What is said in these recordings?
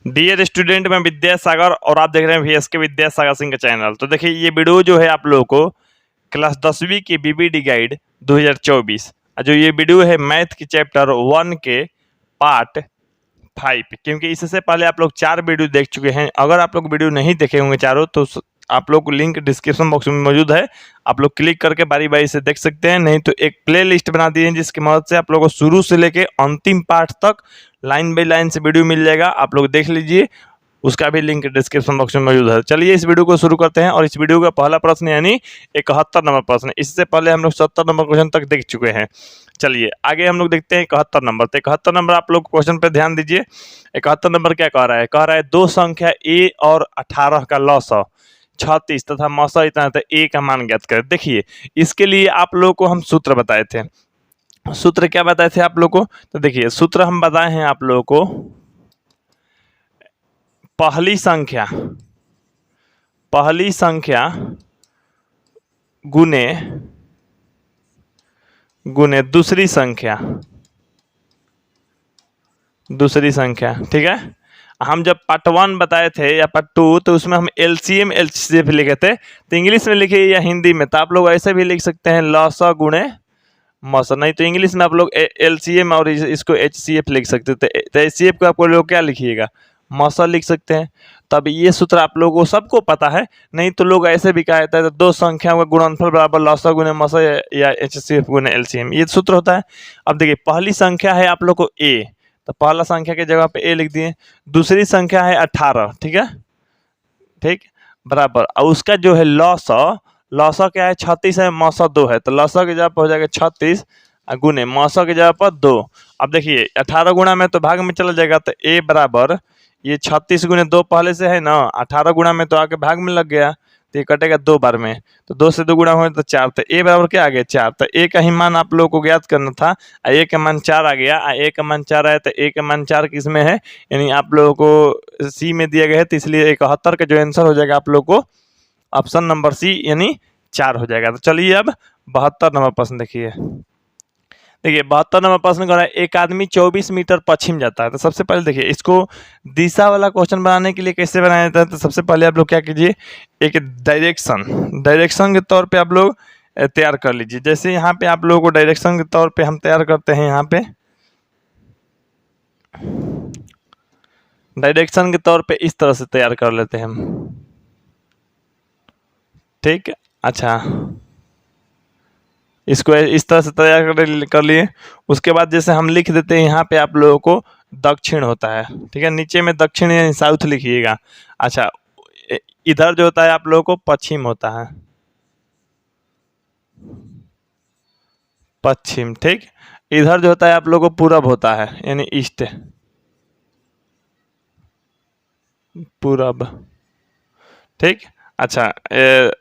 Dear student, मैं विद्यासागर और आप देख रहे हैं VSK विद्यासागर सिंह का चैनल। तो देखिए, ये वीडियो जो है आप लोगों को क्लास 10वीं की BBD गाइड 2024 जो ये वीडियो है मैथ की चैप्टर 1 के पार्ट 5, क्योंकि इससे पहले आप लोग 4 वीडियो देख चुके हैं। अगर आप लोग वीडियो नहीं देखे होंगे चारों, तो आप लोग को लिंक डिस्क्रिप्शन बॉक्स में मौजूद है, आप लोग क्लिक करके बारी बारी से देख सकते हैं। नहीं तो एक प्ले लिस्ट बना दी है जिसकी मदद से आप लोगों को शुरू से लेके अंतिम पार्ट तक लाइन बाई लाइन से वीडियो मिल जाएगा। आप लोग देख लीजिए, उसका भी लिंक डिस्क्रिप्शन बॉक्स में मौजूद है। चलिए इस वीडियो को शुरू करते हैं। और इस वीडियो का पहला प्रश्न यानी 71 नंबर प्रश्न, इससे पहले हम लोग 70 नंबर क्वेश्चन तक देख चुके हैं। चलिए आगे हम लोग देखते हैं 71 नंबर। तो 71 नंबर आप लोग क्वेश्चन पे ध्यान दीजिए। 71 नंबर क्या कह रहा है? कह रहा है दो संख्या a और 18 का लॉसा 36 तथा मौसा इतना था, a का मान ज्ञात करें। देखिए, इसके लिए आप लोग को हम सूत्र बताए थे। सूत्र क्या बताए थे आप लोग को? तो देखिए, सूत्र हम बताए हैं आप लोगों को। पहली संख्या गुने दूसरी संख्या, ठीक है। हम जब पार्ट 1 बताए थे या पार्ट 2, तो उसमें हम LCM HCF लिखे थे। तो इंग्लिश में लिखिए या हिंदी में, तो आप लोग ऐसे भी लिख सकते हैं लॉसा गुणे मौसा। नहीं तो इंग्लिश में आप लोग LCM और इसको HCF लिख सकते थे। तो HCF को आप लोग क्या लिखिएगा? मौसा लिख सकते हैं। तब ये सूत्र आप लोगों को सबको पता है। नहीं तो लोग ऐसे भी कहा जाता है, तो दो संख्याओं का गुणनफल बराबर लॉसा गुणे मौसा या HCF गुणे LCM, ये सूत्र होता है। अब देखिए, पहली संख्या है आप लोग को a, तो पहला संख्या की जगह पे a लिख दिए। दूसरी संख्या है 18, ठीक है, ठीक, बराबर। और उसका जो है लॉसा क्या है? 36 है, मौसा 2 है। तो लॉसा की जगह पर हो जाएगा 36 गुने मौसा की जगह पर 2। अब देखिए, 18 गुणा में तो भाग में चला जाएगा, तो a बराबर ये 36 गुने 2 पहले से है ना, 18 गुणा में तो आके भाग में लग गया, तो ये कटेगा 2 बार में। तो 2 से 2 गुणा हो तो 4, तो a बराबर क्या आ गया? 4। तो a का ही मान आप लोगों को ज्ञात करना था। a का मान 4 आ गया। a का मान 4 आया, तो a का मान 4 किस में है? यानी आप लोगों को C में दिया गया है, तो इसलिए 71 का जो आंसर हो जाएगा आप लोग को ऑप्शन नंबर C यानी 4 हो जाएगा। तो चलिए अब 72 नंबर प्रश्न देखिए। देखिए, 72 नंबर प्रश्न कर रहा है, एक आदमी 24 मीटर पश्चिम जाता है। तो सबसे पहले देखिए, इसको दिशा वाला क्वेश्चन बनाने के लिए कैसे बनाया जाता है? तो सबसे पहले आप लोग क्या कीजिए, एक डायरेक्शन के तौर पे आप लोग तैयार कर लीजिए। जैसे यहाँ पे आप लोगों को डायरेक्शन के तौर पे हम तैयार करते हैं, यहाँ पे डायरेक्शन के तौर पे इस तरह से तैयार कर लेते हैं हम, ठीक। अच्छा, इसको इस तरह से तैयार कर लिए। उसके बाद जैसे हम लिख देते हैं, यहाँ पे आप लोगों को दक्षिण होता है, ठीक है, नीचे में दक्षिण यानी साउथ लिखिएगा। अच्छा, इधर जो होता है आप लोगों को पश्चिम होता है, पश्चिम, ठीक। इधर जो होता है आप लोगों को पूरब होता है, यानी ईस्ट, पूरब, ठीक। अच्छा,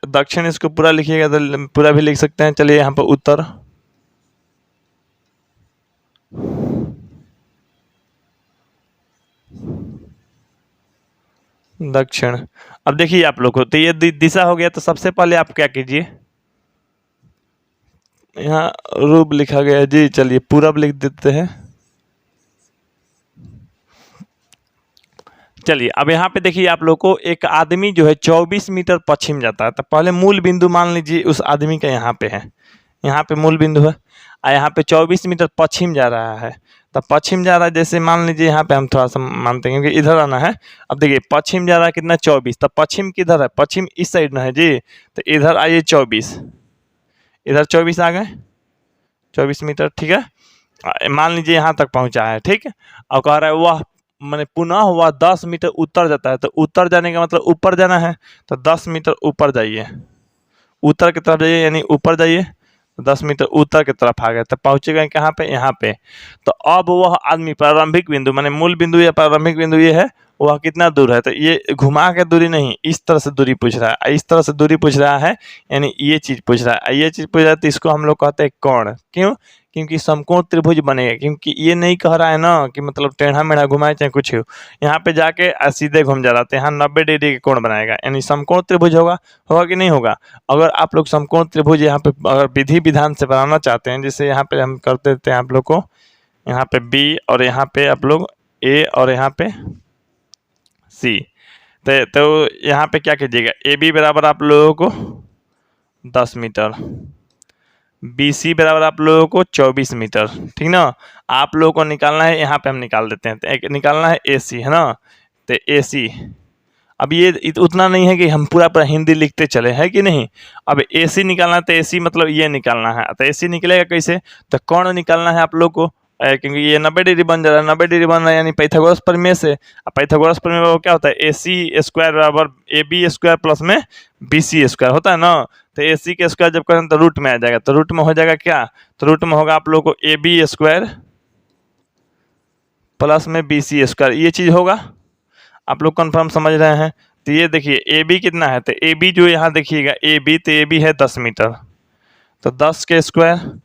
दक्षिण इसको पूरा लिखिएगा तो पूरा भी लिख सकते हैं। चलिए यहाँ पर उत्तर, दक्षिण। अब देखिए आप लोग को, तो ये दिशा हो गया। तो सबसे पहले आप क्या कीजिए, यहाँ रूप लिखा गया है जी, चलिए पूरब लिख देते हैं। चलिए अब यहाँ पे देखिए, आप लोग को एक आदमी जो है 24 मीटर पश्चिम जाता है। तो पहले मूल बिंदु मान लीजिए उस आदमी का यहाँ पे है, यहाँ पे मूल बिंदु है, और यहाँ पे 24 मीटर पश्चिम जा रहा है। तो पश्चिम जा रहा है, जैसे मान लीजिए यहाँ पे हम थोड़ा सा मानते हैं क्योंकि इधर आना है। अब देखिए, पश्चिम जा रहा है कितना? 24। तो पश्चिम किधर है? पश्चिम इस साइड में है जी। तो इधर आइए 24, इधर 24 आ गए, 24 मीटर, ठीक है। मान लीजिए यहाँ तक पहुँचा है, ठीक है। और कह रहा है वह मैंने पुनः वह 10 मीटर उत्तर जाता है। तो उत्तर जाने का मतलब ऊपर जाना है, तो 10 मीटर ऊपर जाइए, उत्तर की तरफ जाइए, यानी ऊपर जाइए। 10 मीटर उत्तर की तरफ आ गए, तो पहुँचेगा कहाँ पे? यहाँ पे। तो अब वह आदमी प्रारंभिक बिंदु माने मूल बिंदु या प्रारंभिक बिंदु ये है, वह कितना दूर है? तो ये घुमा के दूरी नहीं, इस तरह से दूरी पूछ रहा है, इस तरह से दूरी पूछ रहा है, यानी ये चीज़ पूछ रहा है, ये चीज़ पूछ रहा है। तो इसको हम लोग कहते हैं कोण। क्यों? क्योंकि समकोण त्रिभुज बनेगा। क्योंकि ये नहीं कह रहा है ना कि मतलब टेढ़ा मेढ़ा घुमाए चाहे कुछ हो, यहाँ पे जाके सीधे घूम जा रहा है, यहाँ 90 डिग्री के कोण बनाएगा, यानी समकोण त्रिभुज होगा। होगा कि नहीं होगा? अगर आप लोग समकोण त्रिभुज यहाँ पे अगर विधि विधान से बनाना चाहते हैं, जैसे यहाँ पे हम कर देते हैं आप लोग को, यहाँ पे B और यहाँ पे आप लोग A और यहाँ पे सी। तो यहाँ पे क्या कीजिएगा, ए बी बराबर आप लोगों को 10 मीटर, बी सी बराबर आप लोगों को 24 मीटर, ठीक ना। आप लोगों को निकालना है, यहाँ पे हम निकाल देते हैं, तो एक निकालना है ए सी, है ना। तो ए सी, अब ये उतना नहीं है कि हम पूरा हिंदी लिखते चले, है कि नहीं। अब ए सी निकालना है, तो ए सी मतलब ये निकालना है, तो ए सी निकलेगा कैसे, तो कौन निकालना है आप लोग को, क्योंकि ये 90 डिग्री बन जा रहा है, 90 डिग्री बन रहा है यानी पाइथागोरस प्रमेय से। अब पाइथागोरस प्रमेय में क्या होता है, ए सी स्क्वायर बराबर ए बी स्क्वायर प्लस में बी सी स्क्वायर होता है ना। तो ए सी के स्क्वायर जब करें तो रूट में आ जाएगा, तो रूट में हो जाएगा क्या, तो रूट में होगा आप लोग को ए बी स्क्वायर प्लस में बी सी स्क्वायर, ये चीज़ होगा। आप लोग कन्फर्म समझ रहे हैं। तो ये देखिए ए बी कितना है, तो ए बी जो यहाँ देखिएगा ए बी, तो ए बी है 10 मीटर, तो 10 के स्क्वायर,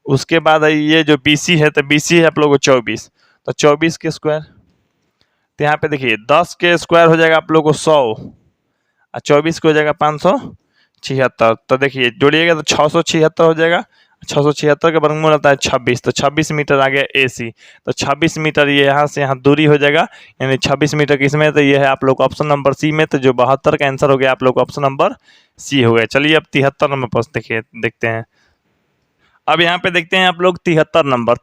उसके बाद ये जो बी सी है, तो बी सी है आप लोग को 24, तो 24 के स्क्वायर। तो यहाँ पे देखिए 10 के स्क्वायर हो जाएगा आप लोग को 100 और 24 को हो जाएगा 576। तो देखिए जोड़िएगा तो 676 हो जाएगा, 676 के वर्गमूल आता है 26, तो 26 मीटर आ गया ए सी। तो 26 मीटर ये यहाँ से यहाँ दूरी हो जाएगा, यानी 26 मीटर किस में, तो ये है आप लोग को ऑप्शन नंबर सी में। तो जो 72 का आंसर हो गया आप लोग को ऑप्शन नंबर सी हो गया। चलिए अब 73 नंबर प्रश्न देखते हैं। अब यहाँ पे देखते हैं आप लोग 73 नंबर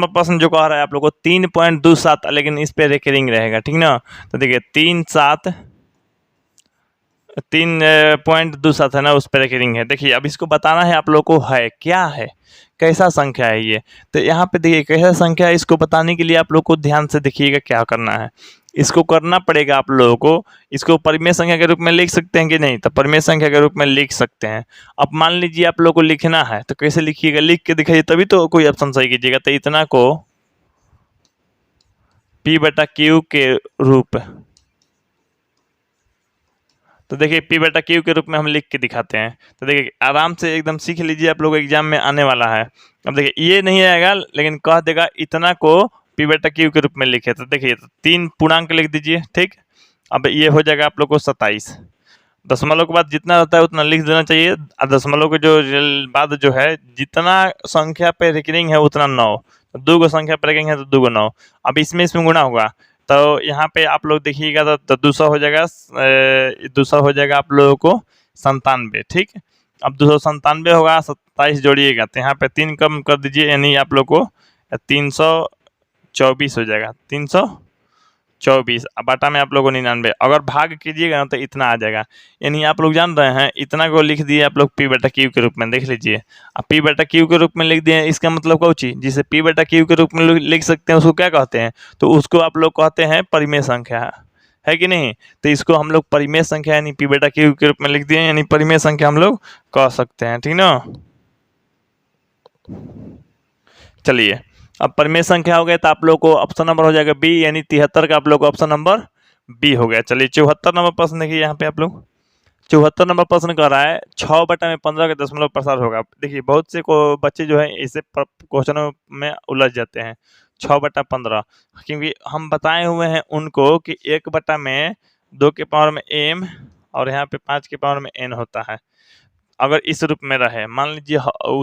प्रश्न जो कह रहा है आप लोग को 3.27, लेकिन इस पे रेकरिंग रहेगा, ठीक ना। तो देखिए 3.27 है ना, उस पर रेकरिंग है। देखिए अब इसको बताना है आप लोग को है क्या है, कैसा संख्या है ये। तो यहाँ पे देखिए कैसा संख्या है, इसको बताने के लिए आप लोग को ध्यान से देखिएगा क्या करना है। इसको करना पड़ेगा आप लोगों को, इसको परिमेय संख्या के रूप में लिख सकते हैं कि नहीं, तो परिमेय संख्या के रूप में लिख सकते हैं। अब मान लीजिए आप लोग को लिखना है, तो कैसे लिखिएगा, लिख के दिखाइए तभी तो कोई ऑप्शन सही कीजिएगा। तो इतना को P बटा Q के रूप, तो देखिए P बटा Q के रूप में हम लिख के दिखाते हैं। तो देखिए आराम से एकदम सीख लीजिए, आप लोग एग्जाम में आने वाला है। अब देखिए ये नहीं आएगा, लेकिन कह देगा इतना को P बटा Q के रूप में लिखे। तो देखिए 3 पूर्णांक लिख दीजिए, ठीक। अब ये हो जाएगा आप लोग को 27, दशमलव के बाद जितना रहता है उतना लिख देना चाहिए, और दशमलव के जो बाद जो है जितना संख्या पे रेकरिंग है उतना 9, तो 2 को संख्या पे रेकरिंग है तो 2 को 9। अब इसमें गुणा होगा, तो यहाँ पे आप लोग देखिएगा तो 200 हो जाएगा, 200 हो जाएगा आप लोगों को 97, ठीक। अब 297 होगा, 27 जोड़िएगा तो यहाँ पे 3 कम कर दीजिए, यानी आप लोग को 324 हो जाएगा, 324 बाटा में आप लोग को 99। अगर भाग कीजिएगा ना तो इतना आ जाएगा, यानी आप लोग जान रहे हैं इतना को लिख दिए आप लोग P बटा Q के रूप में, देख लीजिए। अब P बटा Q के रूप में लिख दिए, इसका मतलब कौन चीज, जिसे P बटा Q के रूप में लिख सकते हैं उसको क्या कहते हैं, तो उसको आप लोग कहते हैं परिमेय संख्या, है कि नहीं। तो इसको हम लोग परिमेय संख्या यानी P बटा Q के रूप में लिख दिए, यानी परिमेय संख्या हम लोग कह सकते हैं, ठीक ना। चलिए अब परिमेय संख्या हो गया, तो आप लोग को ऑप्शन नंबर हो जाएगा बी, यानी 73 का आप लोग को ऑप्शन नंबर बी हो गया। चलिए 74 नंबर प्रश्न देखिए, यहाँ पे आप लोग 74 नंबर प्रश्न कर रहा है 6 बटा में 15 का दशमलव प्रसार होगा। देखिए बहुत से बच्चे जो है इसे क्वेश्चनों में उलझ जाते हैं, 6 बटा 15, क्योंकि हम बताए हुए हैं उनको कि 1 बटा में 2 के पावर में m और यहाँ पे 5 के पावर में n होता है। अगर इस रूप में रहे, मान लीजिए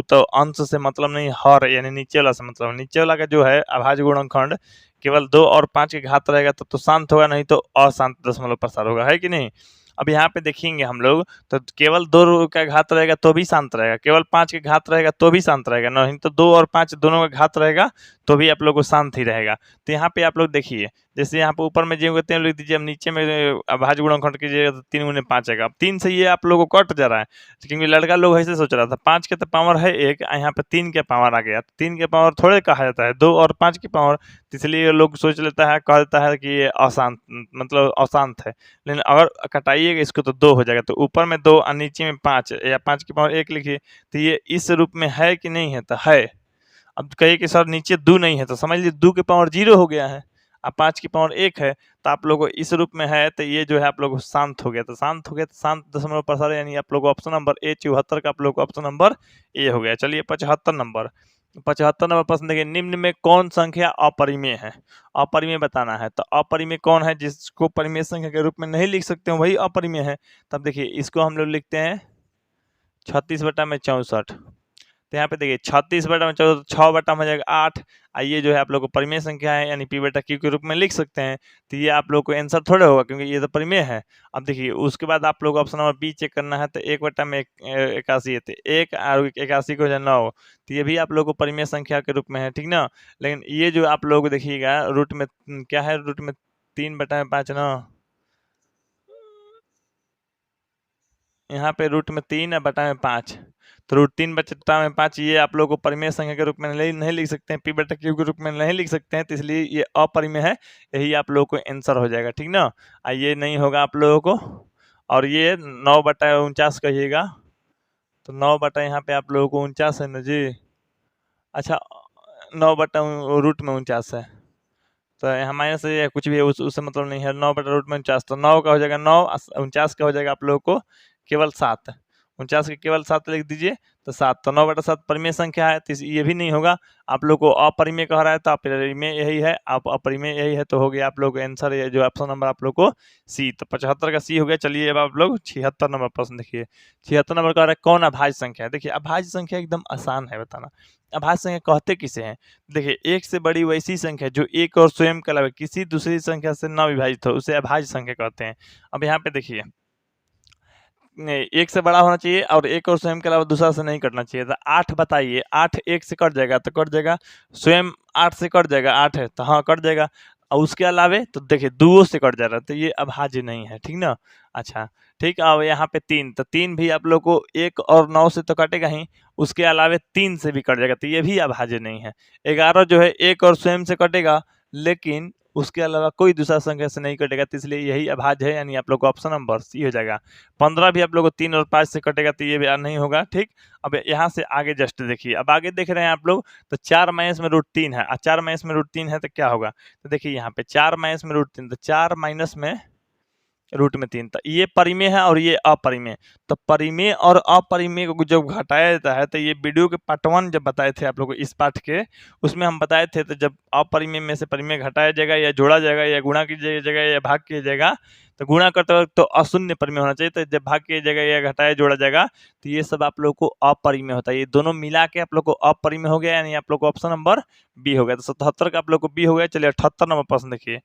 तो अंश से मतलब नहीं, हर यानी नीचे वाला से मतलब, नीचे वाला का जो है अभाज्य गुणनखंड केवल 2 और 5 के घात रहेगा तो शांत होगा, नहीं तो अशांत दशमलव प्रसार होगा, है कि नहीं। अब यहाँ पे देखेंगे हम लोग तो केवल 2 का घात रहेगा तो भी शांत रहेगा, केवल 5 के घात रहेगा तो भी शांत रहेगा, नहीं तो 2 और 5 दोनों का घात रहेगा तो भी आप लोग को शांत ही रहेगा। तो यहाँ पे आप लोग देखिए, जैसे यहाँ पे ऊपर में जो कहते हैं लिख दीजिए, अब नीचे में अभाज्य गुणनखंड कीजिएगा तो 3 गुने 5 आएगा। अब 3 से ये आप लोग को कट जा रहा है, क्योंकि लड़का लोग ऐसे सोच रहा था 5 के तो पावर है 1, यहाँ पे 3 के पावर आ गया, 3 के पावर थोड़े कहा जाता है, 2 और 5 के पावर, इसलिए लोग सोच लेता है, कह देता है कि ये अशांत मतलब अशांत है। लेकिन अगर कटाइएगा इसको तो 2 हो जाएगा, तो ऊपर में 2 और नीचे में 5 या 5 की पावर 1 लिखिए, तो ये इस रूप में है कि नहीं है, तो है। अब कहिए कि सर नीचे 2 नहीं है, तो समझ लीजिए 2 की पावर 0 हो गया है, अब 5 की पावर 1 है, तो आप लोगों को इस रूप में है, तो ये जो है आप लोग को शांत हो गया। तो शांत हो गया तो शांत दशमलव प्रसार, यानी आप लोग को ऑप्शन नंबर ए 74 का आप लोग को ऑप्शन नंबर ए हो गया। चलिए 75 नंबर प्रश्न देखिए, निम्न में कौन संख्या अपरिमेय है, अपरिमेय बताना है। तो अपरिमेय कौन है, जिसको परिमेय संख्या के रूप में नहीं लिख सकते हैं वही अपरिमेय है। तब देखिए इसको हम लोग लिखते हैं 36 बटा में 64। तो यहाँ पे देखिए 36 बटा में 14 6 बटा में हो जाएगा 8। ये जो है आप लोग को परिमेय संख्या है यानी पी बटा क्यू के रूप में लिख सकते हैं। तो ये आप लोग को आंसर थोड़े होगा क्योंकि ये तो परिमेय है। अब देखिए उसके बाद आप लोग ऑप्शन नंबर बी चेक करना है। तो 1 बटा में 81 है, तो 1 और 81 को 9, तो ये भी आप लोग को परिमेय संख्या के रूप में है, ठीक ना। लेकिन ये जो आप लोग देखिएगा रूट में क्या है, रूट में 3 बटा में 5 ना, यहाँ पे रूट में 3 है बटा में 5, तो रूट 3 बटा में 5 ये आप लोग को परिमेय संख्या के रूप में नहीं लिख सकते हैं, पी बटा क्यू के रूप में नहीं लिख सकते हैं, तो इसलिए ये अपरिमेय है। यही आप लोगों को आंसर हो जाएगा, ठीक ना। ये नहीं होगा आप लोगों को। और ये 9 बटा 49 कहिएगा, तो 9 बटा यहाँ पे आप लोगों को 49 है ना जी। अच्छा 9 बटा रूट में 49 है, तो यहाँ माइनस या कुछ भी है उससे मतलब नहीं है। 9 बटा रूट में 49, तो 9 का हो जाएगा 9, 49 का हो जाएगा आप लोगों को केवल 7। 49 के केवल 7 लिख दीजिए, तो 7, तो 9 बटा 7 परिमेय संख्या है, तो ये भी नहीं होगा। आप लोग को अपरिमेय कह रहा है, तो अपरिमेय यही है, आप अपरिमेय यही है, तो हो गया आप लोग आंसर। ये जो ऑप्शन नंबर आप लोग को सी, तो 75 का सी हो गया। चलिए अब आप लोग 76 नंबर प्रश्न देखिए। 76 नंबर कह रहा है कौन अभाज्य संख्या है। देखिए अभाज्य संख्या एकदम आसान है बताना। अभाज्य संख्या कहते किसे हैं, देखिए एक से बड़ी वैसी संख्या जो एक और स्वयं के अलावा किसी दूसरी संख्या से न विभाजित हो, उसे अभाज्य संख्या कहते हैं। अब यहाँ पे देखिए एक से बड़ा होना चाहिए और एक और स्वयं के अलावा दूसरा से नहीं कटना चाहिए। तो 8 बताइए, 8 1 से कट जाएगा तो कट जाएगा, स्वयं 8 से कट जाएगा, 8 है तो हाँ कट जाएगा, और उसके अलावे तो देखिए 2 से कट जा रहा है, तो ये अभाज्य नहीं है, ठीक ना। अच्छा ठीक, अब यहाँ पे 3, तो 3 भी आप लोग को 1 और 9 से तो कटेगा ही, उसके अलावे 3 से भी कट जाएगा, तो ये भी अभाज्य नहीं है। 11 जो है 1 और स्वयं से कटेगा, लेकिन उसके अलावा कोई दूसरा संख्या से नहीं कटेगा, तो इसलिए यही अभाज्य है, यानी आप लोग को ऑप्शन नंबर सी हो जाएगा। 15 भी आप लोग को 3 और 5 से कटेगा, तो ये भी नहीं होगा, ठीक। अब यहाँ से आगे जस्ट देखिए, अब आगे देख रहे हैं आप लोग, तो 4 माइनस में रूट 3 है, 4 माइनस में रूट 3 है तो क्या होगा, तो देखिए यहाँ पे 4 माइनस में रूट 3, तो 4 माइनस में रूट में 3, तो ये परिमेय है और ये अपरिमेय। तो परिमेय और अपरिमेय को जब घटाया जाता है, तो ये वीडियो के पार्ट 1 जब बताए थे आप लोगों को इस पाठ के, उसमें हम बताए थे, तो जब अपरिमेय में से परिमेय घटाया जाएगा या जोड़ा जाएगा या गुणा किया जाएगा या भाग किया जाएगा, तो गुणा करते वक्त तो अशून्य परिमेय होना चाहिए, तो जब भाग किया जाएगा या घटाया जोड़ा जाएगा तो ये सब आप लोग को अपरिमेय होता है। ये दोनों मिला के आप लोग को अपरिमेय हो गया, यानी आप लोग को ऑप्शन नंबर बी हो गया। तो 77 का आप लोग को बी हो गया। चलिए 78 नंबर प्रश्न देखिए।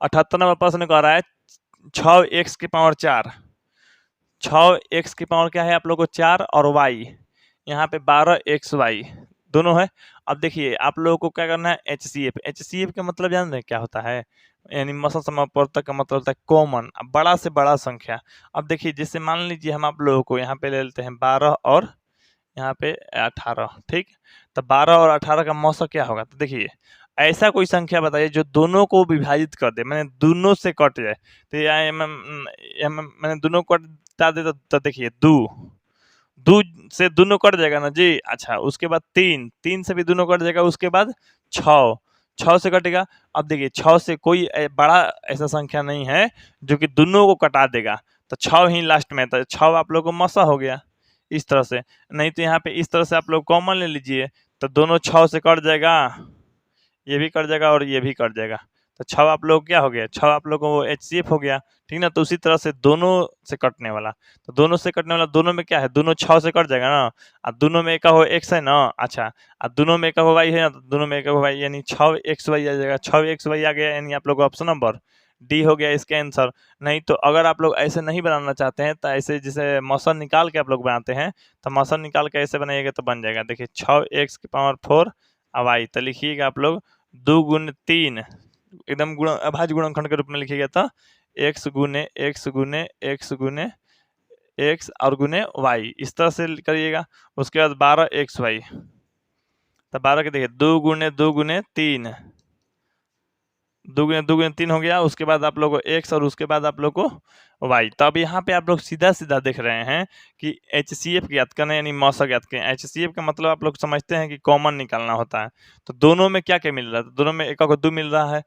78 नंबर प्रश्न कह रहा है 6x की पावर 4, 6x की पावर क्या है आप लोग को 4 और y यहाँ पे 12xy दोनों है। अब देखिए आप लोगों को क्या करना है, HCF। HCF का मतलब जान रहे हैं क्या होता है, यानी मसल समापवर्तक का मतलब होता है कॉमन, बड़ा से बड़ा संख्या। अब देखिए जैसे मान लीजिए हम आप लोगों को यहाँ पे ले लेते हैं 12 और यहाँ पे 18, ठीक। तो 12 और 18 का मौसा क्या होगा, तो देखिए ऐसा कोई संख्या बताइए जो दोनों को विभाजित कर दे, मैंने दोनों से कट जाए। तो मैंने दोनों को कटा दे, तो देखिए 2 से दोनों कट जाएगा ना जी। अच्छा उसके बाद 3 से भी दोनों कट जाएगा, उसके बाद 6 से कटेगा। अब देखिए 6 से कोई बड़ा ऐसा संख्या नहीं है जो कि दोनों को कटा देगा, तो 6 ही लास्ट में, तो 6 आप लोग को मसा हो गया इस तरह से। नहीं तो यहाँ पे इस तरह से आप लोग कॉमन ले लीजिए, तो दोनों 6 से कट जाएगा, ये भी कट जाएगा और ये भी कट जाएगा, तो 6 आप लोग क्या हो गया, 6 आप लोगों को HCF हो गया, ठीक ना। तो उसी तरह से दोनों से कटने वाला, तो दोनों से कटने वाला दोनों में क्या है, दोनों 6 से कट जाएगा ना, अब दोनों में एक हो x है ना। अच्छा अब दोनों में एक हो y है ना, तो दोनों में एक हो y, यानी 6xy आ जाएगा, 6xy आ गया, यानी आप लोग ऑप्शन नंबर डी हो गया इसके आंसर। नहीं तो अगर आप लोग ऐसे नहीं बनाना चाहते हैं, तो ऐसे जैसे मौसम निकाल के आप लोग बनाते हैं, तो मौसम निकाल के ऐसे बनाइएगा तो बन जाएगा। देखिए 6x की पावर 4 अब y, तो लिखिएगा आप लोग 2 गुण 3, एकदम अभाज्य गुणनखंड के रूप में लिखिएगा, तो x गुने x गुने x गुने x और गुने y, इस तरह से करिएगा। उसके बाद 12xy, तो 12 के देखिए 2 गुने 2 गुने 3, 2 गुने 3 हो गया। उसके बाद आप लोग को x और उसके बाद आप लोग को y। तो अब यहाँ पे आप लोग सीधा सीधा देख रहे हैं कि HCF ज्ञात करना, यानी मौसा ज्ञात करें। HCF का मतलब आप लोग समझते हैं कि कॉमन निकालना होता है। तो दोनों में क्या क्या मिल रहा है, तो दोनों में एक को 2 मिल रहा है,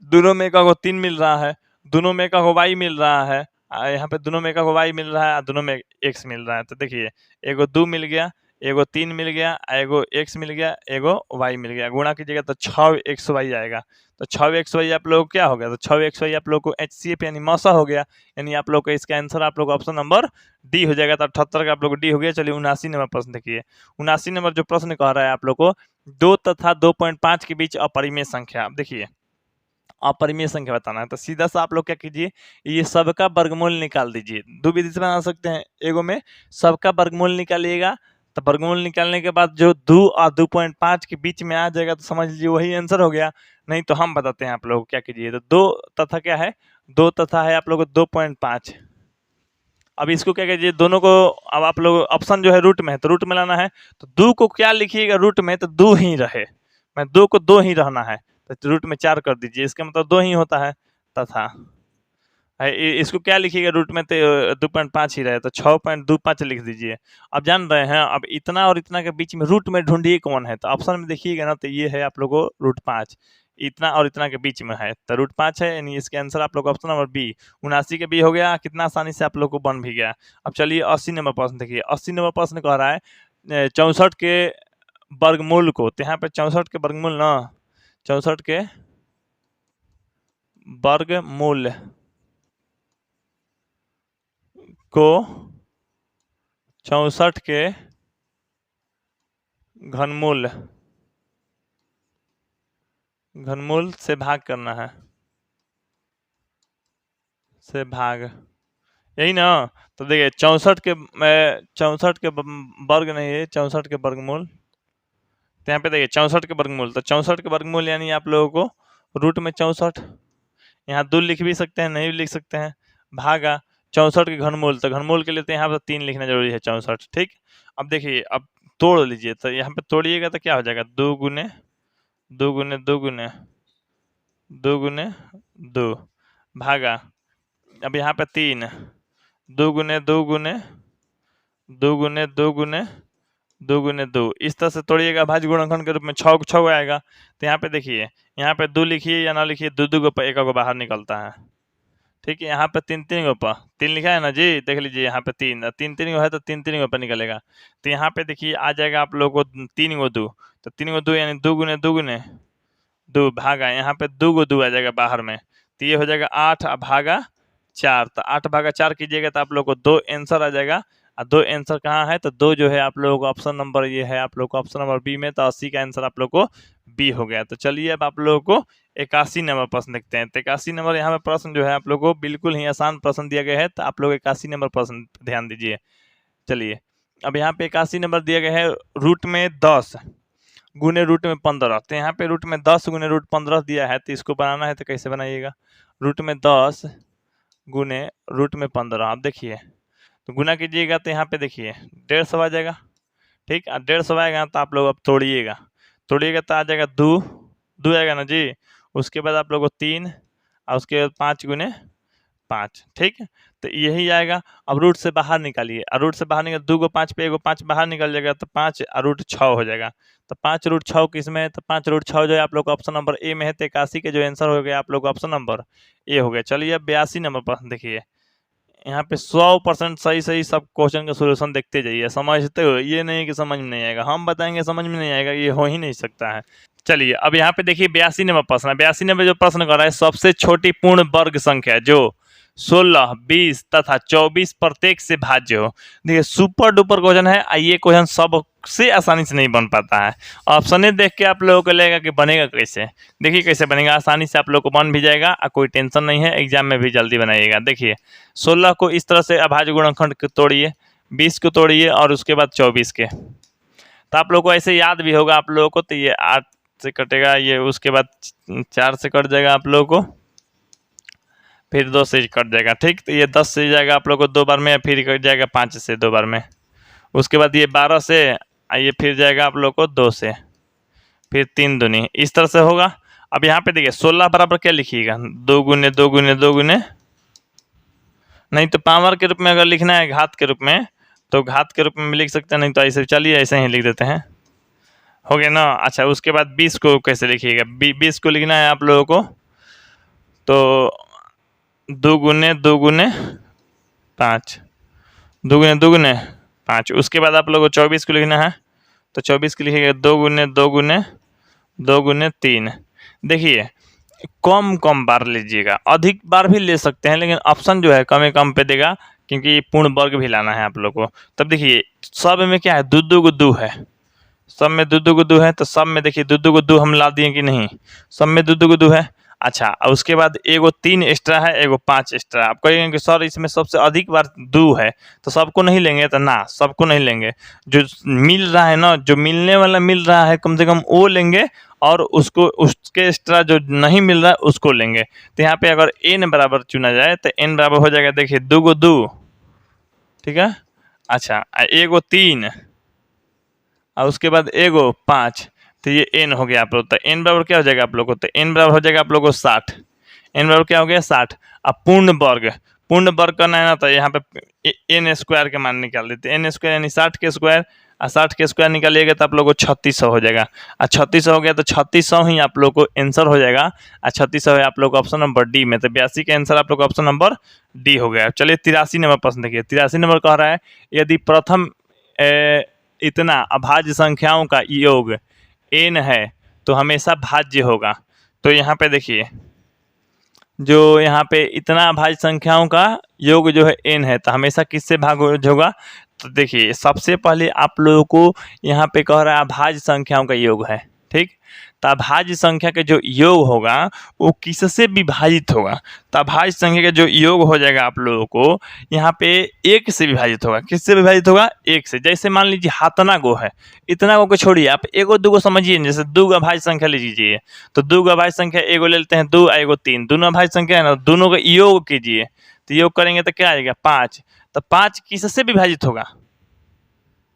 दोनों में एक को 3 मिल रहा है, दोनों में एक को y मिल रहा है, यहाँ पे दोनों में एक को y मिल रहा है, दोनों में x मिल रहा है। तो देखिए एगो 2 मिल गया, एगो 3 मिल गया, एगो x मिल गया, एगो y मिल गया, गुणा कीजिएगा तो 6xy आएगा। तो 6xy आप लोग क्या हो गया, तो 6xy आप लोग को HCF यानी मौसा हो गया, यानी आप लोग का इसका आंसर आप लोग ऑप्शन नंबर डी हो जाएगा। तो 78 का आप लोग डी हो गया। चलिए 79 नंबर प्रश्न देखिए। 79 नंबर जो प्रश्न कह रहा है आप लोग को 2 तथा 2.5 के बीच अपरिमेय संख्या। अब देखिए अपरिमेय संख्या बताना है, तो सीधा सा आप लोग क्या कीजिए, ये सबका वर्गमूल निकाल दीजिए। दो विधि से बना सकते हैं, एगो में सबका वर्गमूल निकालिएगा, तो वर्गमूल निकालने के बाद जो 2 और 2.5 के बीच में आ जाएगा तो समझ लीजिए वही आंसर हो गया। नहीं तो हम बताते हैं आप लोग क्या कीजिए, तो 2 तथा क्या है, 2 तथा है आप लोग 2.5। अब इसको क्या कीजिए, दोनों को, अब आप लोग ऑप्शन जो है रूट में है तो रूट में लाना है, तो 2 को क्या लिखिएगा रूट में, तो 2 ही रहे, मैं 2 को 2 ही रहना है, तो रूट में 4 कर दीजिए, इसका मतलब 2 ही होता है। तथा इसको क्या लिखिएगा रूट में, तो 2.5 ही रहे, तो 6.25 लिख दीजिए। अब जान रहे हैं, अब इतना और इतना के बीच में रूट में ढूंढिए कौन है, तो ऑप्शन में देखिएगा ना, तो ये है आप लोगों को रूट 5, इतना और इतना के बीच में है, तो रूट 5 है, यानी इसके आंसर आप लोग ऑप्शन नंबर बी 79 के बी हो गया। कितना आसानी से आप लोग को बन भी गया। अब चलिए 80 नंबर प्रश्न देखिए। 80 नंबर प्रश्न कह रहा है 64 के वर्गमूल को, तो यहाँ पे 64 के वर्गमूल ना, 64 के वर्गमूल को 64 के घनमूल से भाग करना है, से भाग, यही ना। तो देखिए 64 के 64 के वर्ग नहीं है, 64 के वर्गमूल, तो यहाँ पे देखिए 64 के वर्गमूल, तो 64 के वर्गमूल यानी आप लोगों को रूट में 64, यहाँ 2 लिख भी सकते हैं, नहीं भी लिख सकते हैं, भागा 64 के घनमूल, तो घनमूल के लिए तो यहाँ पर 3 लिखना जरूरी है, 64। ठीक, अब देखिए, अब तोड़ लीजिए, तो यहाँ पे तोड़िएगा तो क्या हो जाएगा, 2 गुने 2 गुने 2 गुने 2 गुने 2 भागा, अब यहाँ पे 3 2 गुने 2 गुने 2 गुने 2 गुने 2 गुने 2, इस तरह से तोड़िएगा भाज्य गुणनखंड के रूप में 6 6 आएगा। तो यहाँ पे देखिए, यहाँ पे 2 लिखिए या ना लिखिए, 2 2 को एक को बाहर निकलता है। ठीक है, यहाँ पे 3 3 गो पर 3 लिखा है ना जी, देख लीजिए यहाँ पे 3 3 3 गो है, तो 3 3 गो पर निकलेगा। तो यहाँ पे देखिए आ जाएगा आप लोगों को 3 गो 2, तो 3 गो 2 यानी 2 गुने 2 गुने 2 भागा, यहाँ पे 2 गो 2 आ जाएगा बाहर में, तो ये हो जाएगा 8 भागा 4, तो 8 भागा 4 कीजिएगा तो आप लोग को 2 आंसर आ जाएगा। और 2 आंसर कहाँ है, तो 2 जो है आप लोगों को ऑप्शन नंबर, ये है आप लोग को ऑप्शन नंबर बी में, तो 80 का आंसर आप लोग को बी हो गया। तो चलिए अब आप लोगों को 81 नंबर प्रश्न देखते हैं। तो 81 नंबर यहाँ पे प्रश्न जो है आप लोग को बिल्कुल ही आसान प्रश्न दिया गया है, तो आप लोग 81 नंबर प्रश्न ध्यान दीजिए। चलिए अब यहाँ पे 81 नंबर दिया गया है, रूट में 10 गुने रूट में 15, तो यहाँ पे रूट में 10 गुने रूट 15 दिया है, तो इसको बनाना है तो कैसे बनाइएगा, रूट में 10 गुने रूट में 15, आप देखिए तो गुना कीजिएगा, तो यहाँ पे देखिए 150 आ जाएगा। ठीक, 150 आएगा तो आप लोग अब तोड़िएगा तो आ जाएगा 2 2 आएगा ना जी, उसके बाद आप लोग को 3 और उसके बाद 5 गुने 5। ठीक, तो यही आएगा। अब रूट से बाहर निकालिए, और रूट से बाहर निकल 2 को 5 पे एगो 5 बाहर निकल जाएगा, तो 5 और रूट 6 हो जाएगा। तो 5 रूट 6 किस में है, तो 5 रूट 6 जो है आप लोग का ऑप्शन नंबर ए में है। तो 81 के जो आंसर हो गया आप लोग का ऑप्शन नंबर ए हो गया। चलिए अब 82 नंबर प्रश्न देखिए। यहाँ पे 100% सही सही सब क्वेश्चन का सोल्यूशन देखते जाइए, समझते हो, ये नहीं कि समझ में नहीं आएगा, हम बताएंगे समझ में नहीं आएगा, ये हो ही नहीं सकता है। चलिए अब यहाँ पे देखिए 82 नंबर प्रश्न है। 82 नंबर जो प्रश्न कर रहा है, सबसे छोटी पूर्ण वर्ग संख्या जो 16, 20 तथा 24 प्रत्येक से भाज्य हो। देखिए सुपर डुपर क्वेश्चन है, ये क्वेश्चन सबसे आसानी से नहीं बन पाता है। ऑप्शन देख के आप लोगों को लगेगा कि बनेगा कैसे, देखिए कैसे बनेगा, आसानी से आप लोग को बन भी जाएगा, कोई टेंशन नहीं है, एग्जाम में भी जल्दी बनाइएगा। देखिए 16 को इस तरह से अभाज्य गुणनखंड को तोड़िए, 20 को तोड़िए और उसके बाद 24 के, तो आप लोग को ऐसे याद भी होगा आप लोगों को। तो ये 8 से कटेगा, ये उसके बाद 4 से कट जाएगा आप लोगों को, फिर 2 से कट जाएगा। ठीक, तो ये 10 से जाएगा आप लोग को 2 बार में, फिर कट जाएगा 5 से 2 बार में, उसके बाद ये 12 से, ये फिर जाएगा आप लोग को 2 से, फिर 3 दूनी, इस तरह से होगा। अब यहाँ पे देखिए 16 बराबर क्या लिखिएगा, 2 गुने 2 गुने 2 गुने, नहीं तो पावर के रूप में अगर लिखना है घात के रूप में, तो घात के रूप में लिख सकते हैं, नहीं तो ऐसे चलिए ऐसे ही लिख देते हैं, हो गया ना। अच्छा उसके बाद 20 को कैसे लिखिएगा, 20 को लिखना है आप लोगों को, तो 2 गुने 2 गुने 5, 2 गुने 2 गुने 5, उसके बाद आप लोगों को 24 को लिखना है, तो 24 को लिखिएगा 2 गुने 2 गुने 2 गुने 3। देखिए कम कम बार लीजिएगा, अधिक बार भी ले सकते हैं, लेकिन ऑप्शन जो है कम कम पे देगा, क्योंकि पूर्ण वर्ग भी लाना है आप लोग को। तब देखिए सब में क्या है, दो दो को दो है, सब में दो दो को दो है, तो सब में देखिए दो दो को दो हम ला दिए कि नहीं, सब में दो दो को दो है। अच्छा, और उसके बाद एगो 3 एक्स्ट्रा है, एगो 5 एक्स्ट्रा। आप कहेंगे कि सर इसमें सबसे अधिक बार 2 है, तो सबको नहीं लेंगे, तो ना सबको नहीं लेंगे, जो मिल रहा है ना, जो मिलने वाला मिल रहा है कम से कम वो लेंगे, और उसको उसके एक्स्ट्रा जो नहीं मिल रहा है उसको लेंगे। तो यहाँ पे अगर n बराबर चुना जाए तो n बराबर हो जाएगा, देखिए 2 को 2, ठीक है। अच्छा, एगो 3 और उसके बाद एगो 5, तो ये n हो गया आप लोग। तो n बराबर क्या हो जाएगा आप लोग को, तो n बराबर हो जाएगा आप लोग को 60। n बराबर क्या हो गया 60। अब पूर्ण वर्ग करना है ना, तो यहाँ पे n स्क्वायर के मान निकाल देते हैं, n स्क्वायर यानी 60 के स्क्वायर, और 60 के स्क्वायर निकालिएगा तो आप लोग को 3600 हो जाएगा। और 3600 हो गया तो 3600 ही आप लोग को आंसर हो जाएगा। और 3600 है आप लोग को ऑप्शन नंबर डी में, तो 82 का आंसर आप लोग को ऑप्शन नंबर डी हो गया। चलिए 83 नंबर प्रश्न देखिए। 83 नंबर कह रहा है, यदि प्रथम इतना अभाज्य संख्याओं का योग n है तो हमेशा भाज्य होगा। तो यहाँ पे देखिए, जो यहाँ पे इतना अभाज्य संख्याओं का योग जो है n है, तो हमेशा किससे भाग होगा। तो देखिए सबसे पहले आप लोगों को यहाँ पे कह रहा है अभाज्य संख्याओं का योग है, ठीक। तो अभाज्य संख्या का जो योग होगा वो किससे विभाजित होगा। तो अभाज्य संख्या का जो योग हो जाएगा आप लोगों को यहाँ पे 1 से विभाजित होगा। किससे विभाजित होगा, 1 से। जैसे मान लीजिए हाथना गो है, इतना गो को छोड़िए, आप एगो दूगो समझिए, जैसे 2 अभाज्य संख्या ले लीजिए, तो 2 अभाज्य संख्या एगो ले लेते हैं 2, एगो 3, दोनों अभाज्य संख्या है ना, दोनों का योग कीजिए, तो योग करेंगे तो क्या आएगा 5। तो 5 किससे विभाजित होगा,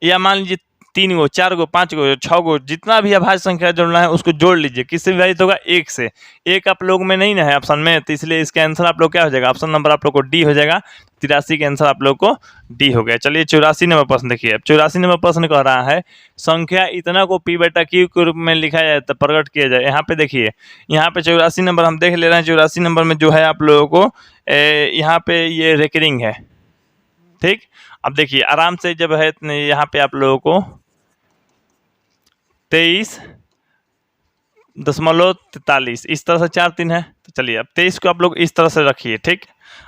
या मान लीजिए 3 गो 4 गो 5 गो 6 गो, जितना भी अभाज्य संख्या जोड़ना है उसको जोड़ लीजिए, किससे विभाजित होगा 1 से। 1 आप लोग में नहीं ना है ऑप्शन में, तो इसलिए इसका आंसर आप लोग क्या हो जाएगा, ऑप्शन नंबर आप लोग को डी हो जाएगा। 83 का आंसर आप लोग को डी हो गया। चलिए 84 नंबर प्रश्न देखिए। अब 84 नंबर प्रश्न कह रहा है, संख्या इतना को पी बटा क्यू के रूप में लिखा जाए तो प्रकट किया जाए। यहाँ पे देखिए, यहाँ पे 84 नंबर हम देख ले रहे हैं। 84 नंबर में जो है आप लोगों को यहाँ पे ये रेकरिंग है, ठीक। अब देखिए आराम से जब है यहाँ पे आप लोगों को 23.43 इस तरह से 4 3 है। तो चलिए अब 23 को आप लोग इस तरह से रखिए, ठीक।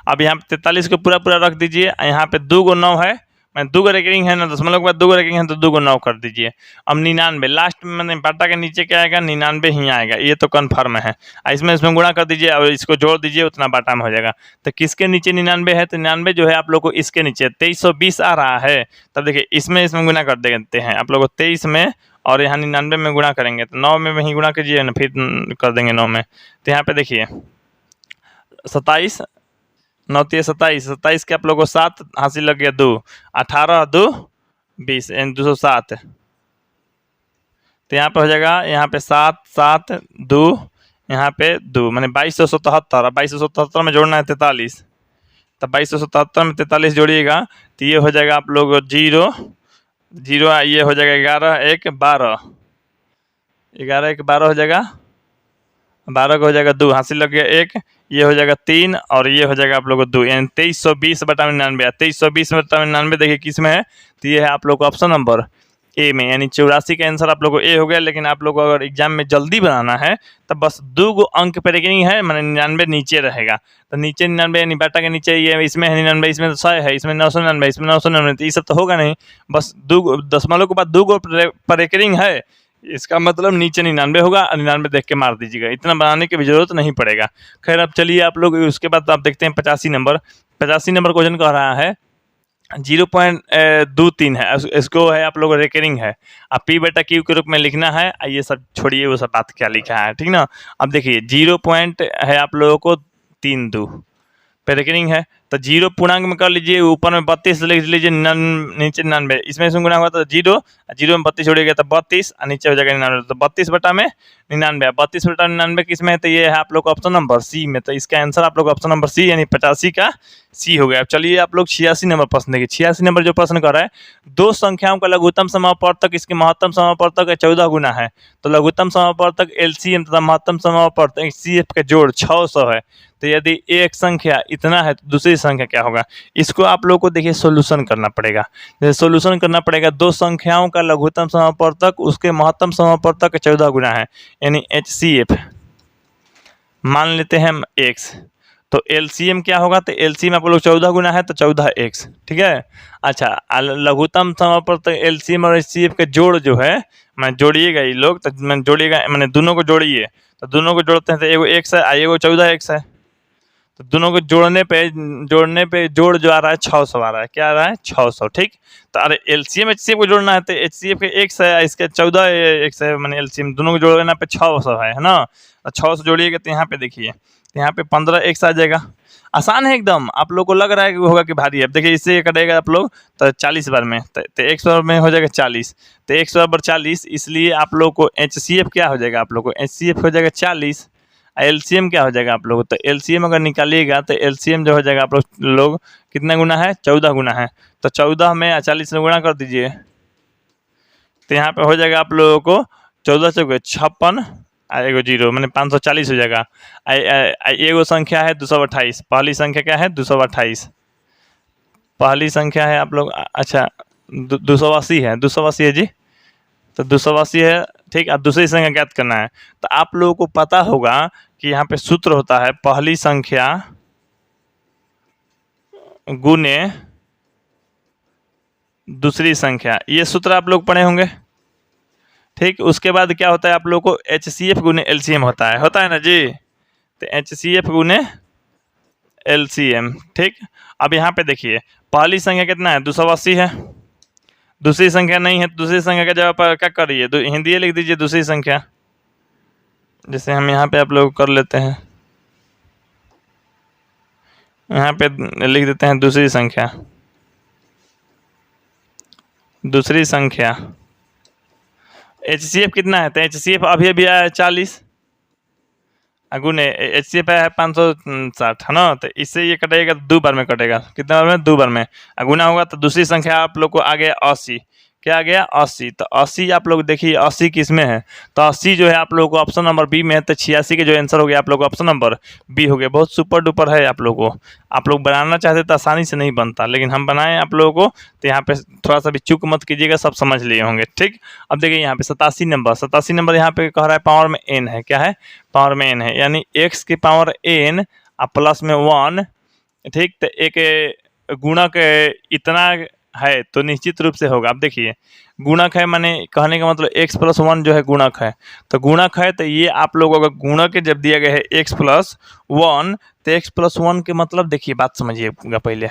अब यहाँ पे 43 को पूरा पूरा रख दीजिए। यहाँ पे 2 गो 9 है, मैं 2 गो रेकरिंग है ना, दशमलव के बाद 2 गो रेकरिंग है, तो 2 गो 9 कर दीजिए। अब 99 लास्ट में मैंने बाटा के नीचे क्या आएगा, 99 ही आएगा, ये तो कन्फर्म है। इसमें गुणा कर दीजिए और इसको जोड़ दीजिए, उतना बाटा में हो जाएगा। तो किसके नीचे 99 है, तो 99 जो है आप लोग को इसके नीचे 2320 आ रहा है। तब देखिए इसमें गुणा कर देते हैं आप लोग को 23 में, और यहाँ 99 में गुणा करेंगे, तो 9 में वहीं गुणा कीजिए ना, फिर कर देंगे 9 में। तो यहाँ पे देखिए 27 9 3 27, 27 के आप लोगों को 7 हासिल लग गया 2, 18 2 20 यानी 207। तो यहाँ पे हो जाएगा, यहाँ पे 7 7 2, यहाँ पे 2 माने 2277। 2277 में जोड़ना है 43, तो 2277 में 43 जोड़िएगा तो ये हो जाएगा आप लोग 0 0, ये हो जाएगा 11 1 12, 11 1 12 हो जाएगा, 12 का हो जाएगा 2 हासिल लग गया 1, ये हो जाएगा 3, और ये हो जाएगा आप लोग को 2, यानी 2320 बटा 99। 2320 बटा 99 देखिए किस में है, तो ये है आप लोग को ऑप्शन नंबर ए में, यानी 84 का आंसर आप लोग को ए हो गया। लेकिन आप लोग को अगर एग्जाम में जल्दी बनाना है तब बस 2 गो अंक पे रेकरिंग है, मैंने 99 नीचे रहेगा, तो नीचे 99 यानी बाटा के नीचे ये इसमें है 99, इसमें तो 100 है, इसमें 999, इसमें 999, तो ये सब तो होगा नहीं। बस 2 दशमलव के बाद 2 गो पर रेकरिंग है, इसका मतलब नीचे 99 होगा, 99 देख के मार दीजिएगा, इतना बनाने की भी जरूरत नहीं पड़ेगा। खैर अब चलिए आप लोग उसके बाद आप देखते हैं 85 नंबर। 85 नंबर क्वेश्चन कह रहा है 0.23 है, इसको है आप लोग रेकरिंग है, अब पी बटा क्यू के रूप में लिखना है। ये सब छोड़िए, वो सब बात क्या लिखा है, ठीक ना। अब देखिए 0 पॉइंट है आप लोगों को 32 पे रेकरिंग है, तो 0 पूर्णांक में कर लीजिए, ऊपर में 32 लिख लीजिए, नीचे 99, इसमें गुणा हुआ तो 0 में 32 जोड़िएगा तो 32, और नीचे हो जाएगा 99, तो 32 बटा में 99, 32 बटा 99 किस में है, तो ये है आप लोग ऑप्शन नंबर सी में। तो इसका आंसर आप लोग ऑप्शन नंबर सी यानी 85 का सी हो गया। अब चलिए आप लोग 86 नंबर प्रश्न देखिए। 86 नंबर जो प्रश्न कर रहा है, 2 संख्याओं का लघुत्तम समापवर्तक इसके महत्तम समापवर्तक 14 गुना है, तो लघुत्तम समापवर्तक एलसीएम तथा महत्तम समापवर्तक एचसीएफ का जोड़ 600 है। तो यदि एक संख्या इतना है तो दूसरी संख्या क्या होगा, इसको आप लोग को देखिए सोल्यूशन करना पड़ेगा। जैसे सोल्यूशन करना पड़ेगा, 2 संख्याओं का लघुत्तम समापवर्तक उसके महत्तम समापवर्तक 14 गुना है, यानी एचसीएफ। मान लेते हैं हम x, तो एलसीएम क्या होगा, तो एलसीएम आप लोग 14 गुना है तो 14x, ठीक है। अच्छा, लघुत्तम समापन तो एलसीएम और एचसीएफ के जोड़ जो है, मैं जोड़िएगा ये लोग, तो मैं जोड़िएगा मैंने दोनों को जोड़िए, तो दोनों को जोड़ते हैं तो एगो x है, एगो 14x है, तो दोनों को जोड़ने पे जोड़ जो आ रहा है 600 आ रहा है, क्या आ रहा है 600, ठीक। तो अरे एलसीएम एचसीएफ को जोड़ना है तो एचसीएफ के x है, इसके 14x है, मैंने एलसीएम दोनों को जोड़ना पे 600 है ना। तो 600 जोड़िएगा तो यहाँ पे देखिए, तो यहाँ पे 15x आ जाएगा। आसान है एकदम, आप लोग को लग रहा है कि होगा कि भारी है। अब देखिए इससे ये कटेगा आप लोग तो 40 बार में, तो x बार में हो जाएगा 40, तो x बराबर 40, इसलिए आप लोग को HCF क्या हो जाएगा, आप लोग को HCF हो जाएगा 40। एलसीएम क्या हो जाएगा आप लोग, तो एलसीएम अगर निकालिएगा तो एलसीएम जो हो जाएगा आप लोग कितना गुना है, 14 गुना है, तो 14 में 40 में गुना कर दीजिए, तो यहाँ पे हो जाएगा आप लोगों को 14 चौके 56, एगो जीरो मैंने 540 हो जाएगा। एगो संख्या है 228, पहली संख्या क्या है 228, पहली संख्या है आप लोग, अच्छा 280 है, 280 है जी, तो 280 है, ठीक। अब दूसरी संख्या ज्ञात करना है, तो आप लोगों को पता होगा कि यहाँ पे सूत्र होता है पहली संख्या गुने दूसरी संख्या, ये सूत्र आप लोग पढ़े होंगे, ठीक। उसके बाद क्या होता है आप लोग को HCF गुने LCM होता है ना जी, तो HCF गुने LCM, ठीक। अब यहाँ पे देखिए पहली संख्या कितना है 280 है, दूसरी संख्या नहीं है, दूसरी संख्या का जगह पर क्या करिए, हिंदी लिख दीजिए दूसरी संख्या, जैसे हम यहाँ पे आप लोग कर लेते हैं, यहाँ पे लिख देते हैं दूसरी संख्या, दूसरी संख्या HCF कितना है, तो HCF अभी अभी आया है 40, गुने HCF है 560 है ना, तो इससे ये कटेगा 2 बार में कटेगा, कितना बार में 2 बार में, गुना होगा तो दूसरी संख्या आप लोग को आ गया 80, क्या आ गया 80, तो 80 आप लोग देखिए 80 किस में है, तो 80 जो है आप लोग को ऑप्शन नंबर बी में है, तो 86 के जो आंसर हो गया आप लोग को ऑप्शन नंबर बी हो गया। बहुत सुपर डुपर है, आप लोग को, आप लोग बनाना चाहते तो आसानी से नहीं बनता, लेकिन हम बनाए आप लोगों को, तो यहाँ पे थोड़ा सा भी चूक मत कीजिएगा, सब समझ लिए होंगे, ठीक। अब देखिए यहाँ पे 87 नंबर यहाँ पे कह रहा है पावर में n है, क्या है पावर में n है, यानी x की पावर n प्लस में 1, ठीक। तो एक गुणक इतना है तो निश्चित रूप से होगा। अब देखिए गुणक है, माने कहने का मतलब x प्लस 1 जो है गुणक है, तो गुणक है तो ये आप लोग अगर गुणक जब दिया गया है x प्लस 1, तो x प्लस 1 के मतलब देखिए बात समझिएगा पहले,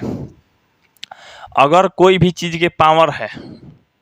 अगर कोई भी चीज़ के पावर है,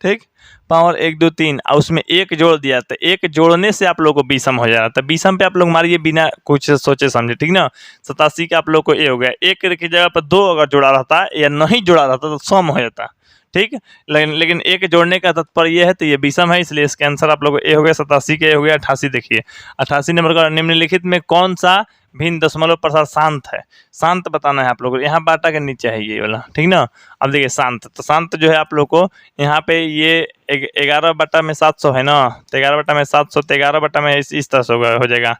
ठीक, पावर 1 2 3 और उसमें एक जोड़ दिया, तो एक जोड़ने से आप लोग को विषम हो जा रहा था, विषम पे आप लोग मारिए बिना कुछ सोचे समझे, ठीक ना। 87 का आप लोग को ए हो गया, एक की जगह पर 2 अगर जोड़ा रहता या नहीं जोड़ा रहता तो सम हो जाता, ठीक। लेकिन एक जोड़ने का तात्पर्य ये है, तो ये विषम है, इसलिए इसका आंसर आप लोग को ए हो गया, 87 के ए हो गया। 88 देखिए 88 नंबर का निम्नलिखित में कौन सा भिन्न दशमलव प्रसार शांत है, शांत बताना है आप लोग को, यहाँ बाटा के नीचे है ये वाला, ठीक ना। अब देखिए शांत, तो शांत जो है आप लोग को यहाँ पे ये 11/700 है ना, तो 11/700, तो 11 में इस तरह से हो जाएगा,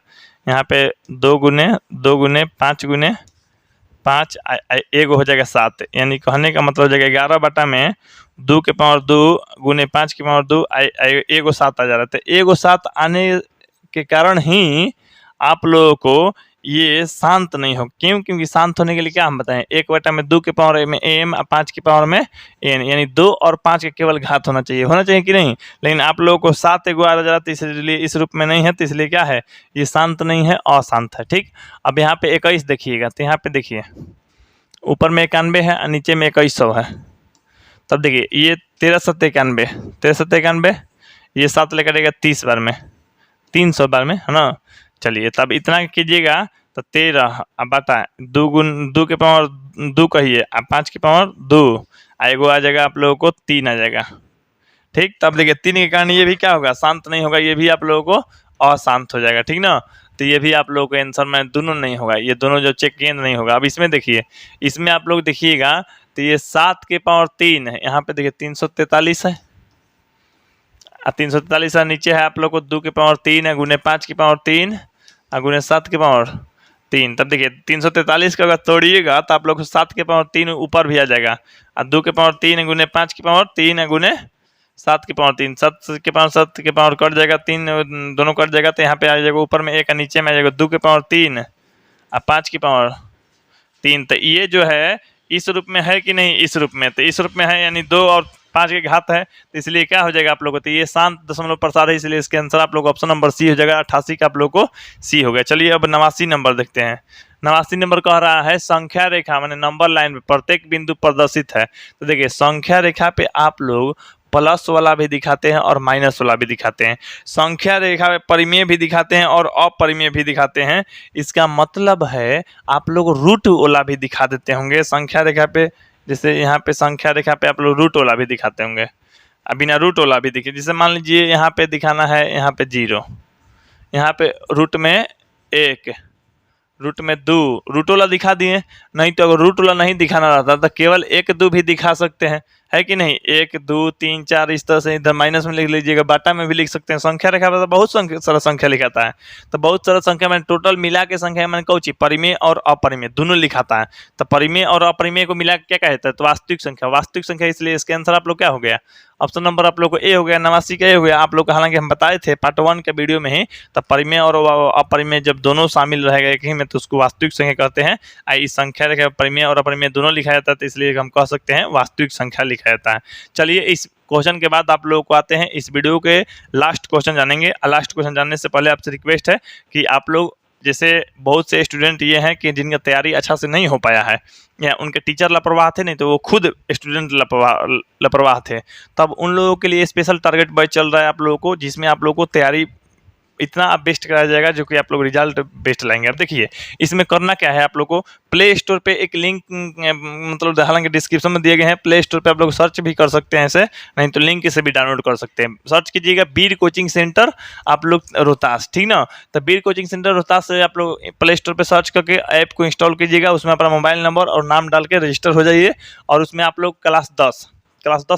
यहाँ पे 2 गुने 5 गुने 5 एगो हो जाएगा 7, यानी कहने का मतलब हो जाएगा 11 में 2 के पावर 2 गुने 5 के पावर 2 एगो 7 आ जा रहा है, तो एगो 7 आने के कारण ही आप लोगों को ये शांत नहीं हो, क्यों, क्योंकि शांत होने के लिए क्या हम बताएं, 1 में 2 के पावर में m 5 के पावर में n, यानी 2 और 5 के केवल घात होना चाहिए कि नहीं, लेकिन आप लोगों को 7 एगो आ जा रहा है, इसलिए इस रूप में नहीं है, तो इसलिए क्या है ये शांत नहीं है, अशांत है, ठीक। अब यहाँ पे 21 देखिएगा, तो यहाँ पे देखिए ऊपर में 91 है और नीचे में 2100 है, तब देखिए ये 1391 ये 7 लेकर आएगा 30 बार में, 300 बार में, है ना। चलिए तब इतना कीजिएगा, तो 13 अब बटा 2 के पावर 2 कहिए, अब 5 के पावर 2, एगो आ जाएगा आप लोगों को 3 आ जाएगा, ठीक। तब देखिए 3 के कारण ये भी क्या होगा, शांत नहीं होगा, ये भी आप लोगों को अशांत हो जाएगा, ठीक ना। तो ये भी आप लोगों को आंसर में दोनों नहीं होगा, ये दोनों जो चेक केंद्र नहीं होगा। अब इसमें देखिए, इसमें आप लोग देखिएगा तो ये 7 के पावर 3 है, यहाँ पे देखिए 343 है, 343 है, नीचे है आप लोग को 2 के पावर 3 है गुने 5 के पावर 3 और गुने 7 के पावर 3, तब देखिए 343 का अगर तोड़िएगा तो आप लोग को 7 के पावर 3 ऊपर भी आ जाएगा, और 2 के पावर 3 गुने 5 के पावर 3 गुने 7 की पावर 3, 7 की पावर कट जाएगा, 3 दोनों कट जाएगा, तो यहाँ पे आ जाएगा ऊपर में 1 नीचे में आ जाएगा 2 की पावर 3 और 5 की पावर 3। तो ये जो है इस रूप में है कि नहीं, इस रूप में, तो इस रूप में है यानी 2 और 5 के घात है, तो इसलिए क्या हो जाएगा आप लोगों को, तो ये शांत दशमलव प्रसार है, इसलिए इसके आंसर आप लोग ऑप्शन नंबर सी हो जाएगा। 88 का आप लोग को सी हो गया। चलिए अब 89 नंबर देखते हैं। 89 नंबर कह रहा है संख्या रेखा माने नंबर लाइन में प्रत्येक बिंदु प्रदर्शित है। तो देखिए संख्या रेखा पे आप लोग प्लस वाला भी दिखाते हैं और माइनस वाला भी दिखाते हैं, संख्या रेखा में परिमेय भी दिखाते हैं और अपरिमेय भी दिखाते हैं। इसका मतलब है आप लोग रूट वाला भी दिखा देते होंगे संख्या रेखा पे, जैसे यहाँ पे संख्या रेखा पे आप लोग रूट वाला भी दिखाते होंगे, बिना रूट वाला भी दिखे, जैसे मान लीजिए यहाँ पे दिखाना है, यहाँ पे 0, यहाँ पे रूट में 1, रूट में 2, रूट वाला दिखा दिए। नहीं तो अगर रूट वाला नहीं दिखाना रहता तो केवल 1 2 भी दिखा सकते हैं, है कि नहीं, 1 2 3 4 इस तरह से इधर माइनस में लिख लीजिएगा, बाटा में भी लिख सकते हैं। संख्या रेखा पर तो बहुत सारा संख्या लिखाता है, तो बहुत सारा संख्या मैंने टोटल मिला के संख्या मैंने कौची परिमेय और अपरिमेय दोनों लिखाता है, तो परिमेय और अपरिमेय को मिला के क्या कहता है, तो वास्तविक संख्या, वास्तविक संख्या, इसलिए इसके आंसर आप लोग क्या हो गया, ऑप्शन नंबर आप लोग को ए हो गया। 89 का ए हो गया। आप लोग को हालांकि हम बताए थे पार्ट 1 के वीडियो में ही, तब परिमेय और अपरिमेय जब दोनों शामिल रहेगा एक ही में तो उसको वास्तविक संख्या कहते हैं। इस संख्या रेखा परिमेय और अपरिमेय दोनों लिखा जाता है, तो इसलिए हम कह सकते हैं वास्तविक संख्या लिखा जाता है। चलिए इस क्वेश्चन के बाद आप लोगों को आते हैं इस वीडियो के लास्ट क्वेश्चन जानेंगे। लास्ट क्वेश्चन जानने से पहले आपसे रिक्वेस्ट है कि आप लोग, जैसे बहुत से स्टूडेंट ये हैं कि जिनका तैयारी अच्छा से नहीं हो पाया है या उनके टीचर लापरवाह थे, नहीं तो वो खुद स्टूडेंट लापरवाह थे, तब उन लोगों के लिए स्पेशल टारगेट बैच चल रहा है आप लोगों को, जिसमें आप लोगों को तैयारी इतना आप बेस्ट कराया जाएगा जो कि आप लोग रिजल्ट बेस्ट लाएंगे। अब देखिए इसमें करना क्या है, आप लोग को प्ले स्टोर पे एक लिंक, मतलब हालांकि डिस्क्रिप्शन में दिए गए हैं, प्ले स्टोर पे आप लोग सर्च भी कर सकते हैं ऐसे, नहीं तो लिंक से भी डाउनलोड कर सकते हैं। सर्च कीजिएगा वीर कोचिंग सेंटर आप लोग रोहतास, ठीक ना, तो वीर कोचिंग सेंटर रोहतास से आप लोग प्ले स्टोर पर सर्च करके ऐप को इंस्टॉल कीजिएगा, उसमें अपना मोबाइल नंबर और नाम डाल के रजिस्टर हो जाइए, और उसमें आप लोग क्लास 10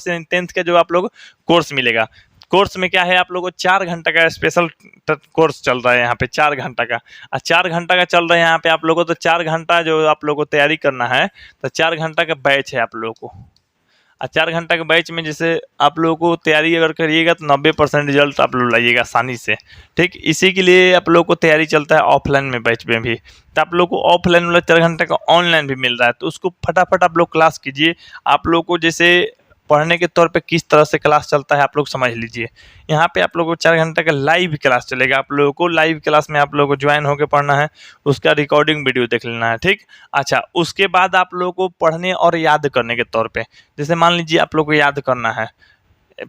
यानी 10th का जो आप लोग कोर्स मिलेगा। कोर्स में क्या है, आप लोगों को 4 घंटा का स्पेशल कोर्स चल रहा है यहाँ पे, 4 घंटा का, 4 घंटा का चल रहा है यहाँ पे आप लोगों को, तो 4 घंटा जो आप लोगों को तैयारी करना है, तो 4 घंटा का बैच है आप लोगों को। 4 घंटा के बैच में जैसे आप लोगों को तैयारी अगर करिएगा तो 90% रिजल्ट आप लोग लाइएगा आसानी से, ठीक। इसी के लिए आप लोग को तैयारी चलता है ऑफलाइन में बैच में भी, तो आप लोग को ऑफलाइन वाला 4 घंटे का ऑनलाइन भी मिल रहा है, तो उसको फटाफट आप लोग क्लास कीजिए। आप लोग को जैसे पढ़ने के तौर पे किस तरह से क्लास चलता है आप लोग समझ लीजिए। यहाँ पे आप लोगों को 4 घंटे का लाइव क्लास चलेगा, आप लोगों को लाइव क्लास में आप लोगों को ज्वाइन होकर पढ़ना है, उसका रिकॉर्डिंग वीडियो देख लेना है, ठीक। अच्छा, उसके बाद आप लोगों को पढ़ने और याद करने के तौर पे, जैसे मान लीजिए आप लोग को याद करना है,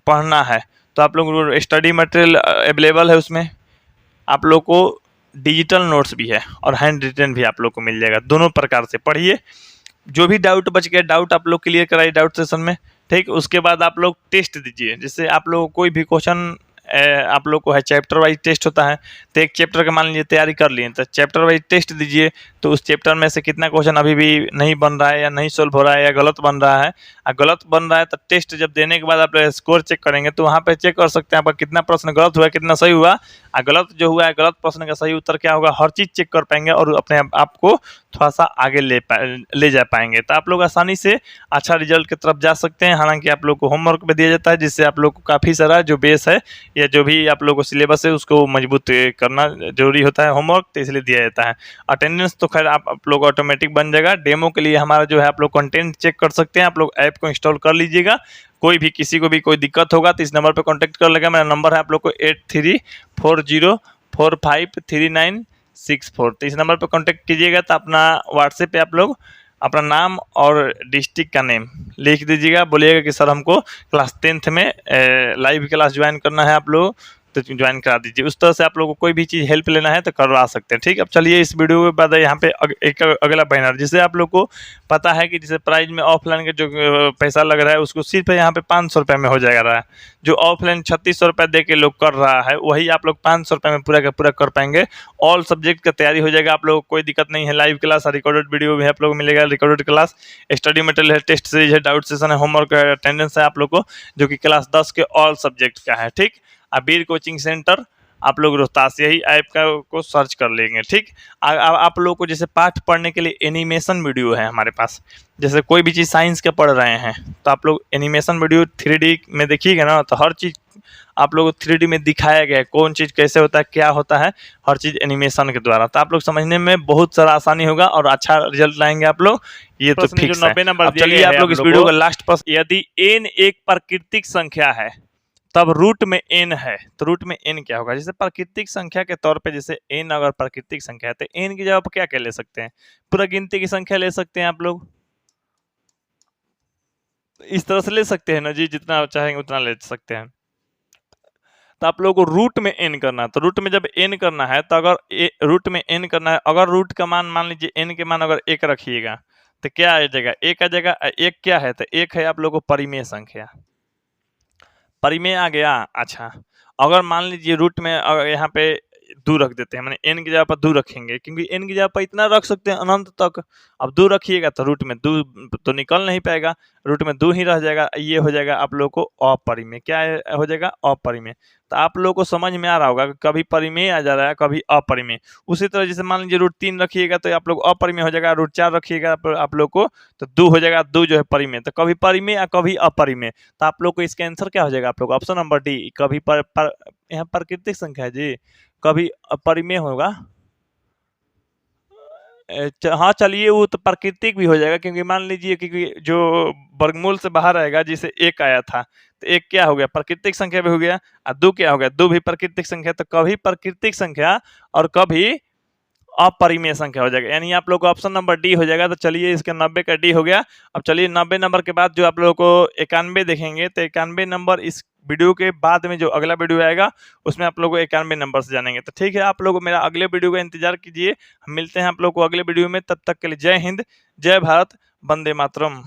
पढ़ना है, तो आप लोग स्टडी मटेरियल अवेलेबल है, उसमें आप लोग को डिजिटल नोट्स भी है और हैंड रिटन भी आप लोग को मिल जाएगा। दोनों प्रकार से पढ़िए, जो भी डाउट बच गया डाउट आप लोग क्लियर कराइए डाउट सेशन में, ठीक। उसके बाद आप लोग टेस्ट दीजिए, जिससे आप लोग कोई भी क्वेश्चन आप लोग को है चैप्टर वाइज टेस्ट होता है, तो एक चैप्टर का मान लीजिए तैयारी कर लिए, तो चैप्टर वाइज टेस्ट दीजिए, तो उस चैप्टर में से कितना क्वेश्चन अभी भी नहीं बन रहा है या नहीं सॉल्व हो रहा है या गलत बन रहा है, गलत बन रहा है तो टेस्ट जब देने के बाद आप स्कोर चेक करेंगे तो वहाँ पे चेक कर सकते हैं आपका कितना प्रश्न गलत हुआ, कितना सही हुआ, गलत जो हुआ है गलत प्रश्न का सही उत्तर क्या होगा, हर चीज़ चेक कर पाएंगे और अपने आप को थोड़ा सा आगे ले जा पाएंगे, तो आप लोग आसानी से अच्छा रिजल्ट की तरफ जा सकते हैं। हालांकि आप लोग को होमवर्क भी दिया जाता है, जिससे आप लोग को काफ़ी सारा जो बेस है या जो भी आप लोग को सिलेबस है उसको मजबूत करना जरूरी होता है होमवर्क, तो इसलिए दिया जाता है। अटेंडेंस तो खैर आप लोग ऑटोमेटिक बन जाएगा। डेमो के लिए हमारा जो है आप लोग कंटेंट चेक कर सकते हैं, आप लोग ऐप को इंस्टॉल कर लीजिएगा। कोई भी किसी को भी कोई दिक्कत होगा तो इस नंबर पर कॉन्टैक्ट कर लेगा। मेरा नंबर है आप लोग को 8340453964, तो इस नंबर पर कॉन्टैक्ट कीजिएगा। तो अपना व्हाट्सएप पे आप लोग अपना नाम और डिस्ट्रिक्ट का नेम लिख दीजिएगा, बोलिएगा कि सर हमको क्लास 10th में लाइव क्लास ज्वाइन करना है, आप लोग तो ज्वाइन करा दीजिए। उस तरह से आप लोगों को कोई भी चीज़ हेल्प लेना है तो करवा सकते हैं, ठीक। अब चलिए इस वीडियो के बाद यहाँ पे एक अगला बैनर, जिसे आप लोग को पता है कि जैसे प्राइज में ऑफलाइन का जो पैसा लग रहा है उसको सिर्फ यहाँ पे 500 रुपये में हो जाएगा रहा है। जो ऑफलाइन 3600 रुपये दे के लोग कर रहा है वही आप लोग 500 रुपये में पूरा का पूरा कर पाएंगे। ऑल सब्जेक्ट का तैयारी हो जाएगा, आप लोग को कोई दिक्कत नहीं है। लाइव क्लास और रिकॉर्डेड वीडियो भी आप लोग मिलेगा, रिकॉर्डेड क्लास, स्टडी मटेरियल है, टेस्ट सीरीज है, डाउट सेशन है, होमवर्क है, अटेंडेंस है आप लोग को, जो कि क्लास 10 के ऑल सब्जेक्ट का है, ठीक। वीर कोचिंग सेंटर आप लोग रोहतास यही ऐप का को सर्च कर लेंगे। ठीक, आप लोग को जैसे पाठ पढ़ने के लिए एनिमेशन वीडियो है हमारे पास, जैसे कोई भी चीज़ साइंस के पढ़ रहे हैं तो आप लोग एनिमेशन वीडियो 3D में देखिएगा ना, तो हर चीज़ आप लोग को 3D में दिखाया गया है, कौन चीज़ कैसे होता है, क्या होता है, हर चीज़ एनिमेशन के द्वारा। तो आप लोग समझने में बहुत सारा आसानी होगा और अच्छा रिजल्ट लाएंगे आप लोग, ये तो फिक्स है। 90 नंबर अब चलिए आप लोग इस वीडियो का लास्ट पर, यदि n एक प्राकृतिक संख्या है तब रूट में n है, तो रूट में n क्या होगा? जैसे प्राकृतिक संख्या के तौर पे, जैसे n अगर प्राकृतिक संख्या है तो n की जगह पर क्या क्या ले सकते हैं? पूरा गिनती की संख्या ले सकते हैं आप लोग, इस तरह से ले सकते हैं ना जी, जितना चाहेंगे उतना ले सकते हैं। तो आप लोगों को रूट में n करना है, तो रूट में जब n करना है तो अगर रूट में n करना है, अगर रूट का मान मान लीजिए n के मान अगर 1 रखिएगा तो क्या आ जाएगा? 1 आ जाएगा। 1 क्या है? तो 1 है आप लोगों को परिमेय संख्या, परिमेय आ गया। अच्छा, अगर मान लीजिए रूट में अगर यहाँ पे 2 रख देते हैं, माने n की जगह पर 2 रखेंगे, क्योंकि n की जगह पर इतना रख सकते हैं अनंत तक। अब 2 रखिएगा तो रूट में 2 तो निकल नहीं पाएगा, रूट में 2 ही रह जाएगा। ये हो जाएगा आप लोग को अपरिमेय। क्या हो जाएगा? अपरिमेय। तो आप लोग को समझ में आ रहा होगा कि कभी परिमेय आ जा रहा है, कभी अपरिमेय। उसी तरह जैसे मान लीजिए रूट 3 रखिएगा तो आप लोग अपरिमेय हो जाएगा, रूट 4 रखिएगा आप लोग को तो 2 हो जाएगा, 2 जो है परिमेय। तो कभी परिमेय या कभी अपरिमेय। तो आप लोग को इसका आंसर क्या हो जाएगा? आप लोग ऑप्शन नंबर डी, कभी यहाँ प्राकृतिक संख्या है जी, कभी अपरिमेय होगा। हाँ चलिए, वो तो प्राकृतिक भी हो जाएगा, क्योंकि मान लीजिए कि जो वर्गमूल से बाहर आएगा, जिसे 1 आया था तो 1 क्या हो गया? प्राकृतिक संख्या भी हो गया। और 2 क्या हो गया? 2 भी प्राकृतिक संख्या। तो कभी प्राकृतिक संख्या और कभी अपरिमेय संख्या हो जाएगा, यानी आप लोग को ऑप्शन नंबर डी हो जाएगा। तो चलिए इसका 90 का डी हो गया। अब चलिए 90 नंबर के बाद जो आप लोगों को 91 देखेंगे, तो 91 नंबर इस वीडियो के बाद में जो अगला वीडियो आएगा उसमें आप लोग को 91 नंबर से जानेंगे। तो ठीक है, आप लोग मेरा अगले वीडियो का इंतजार कीजिए, हम मिलते हैं आप लोग को अगले वीडियो में। तब तक के लिए जय हिंद, जय भारत, वंदे मातरम।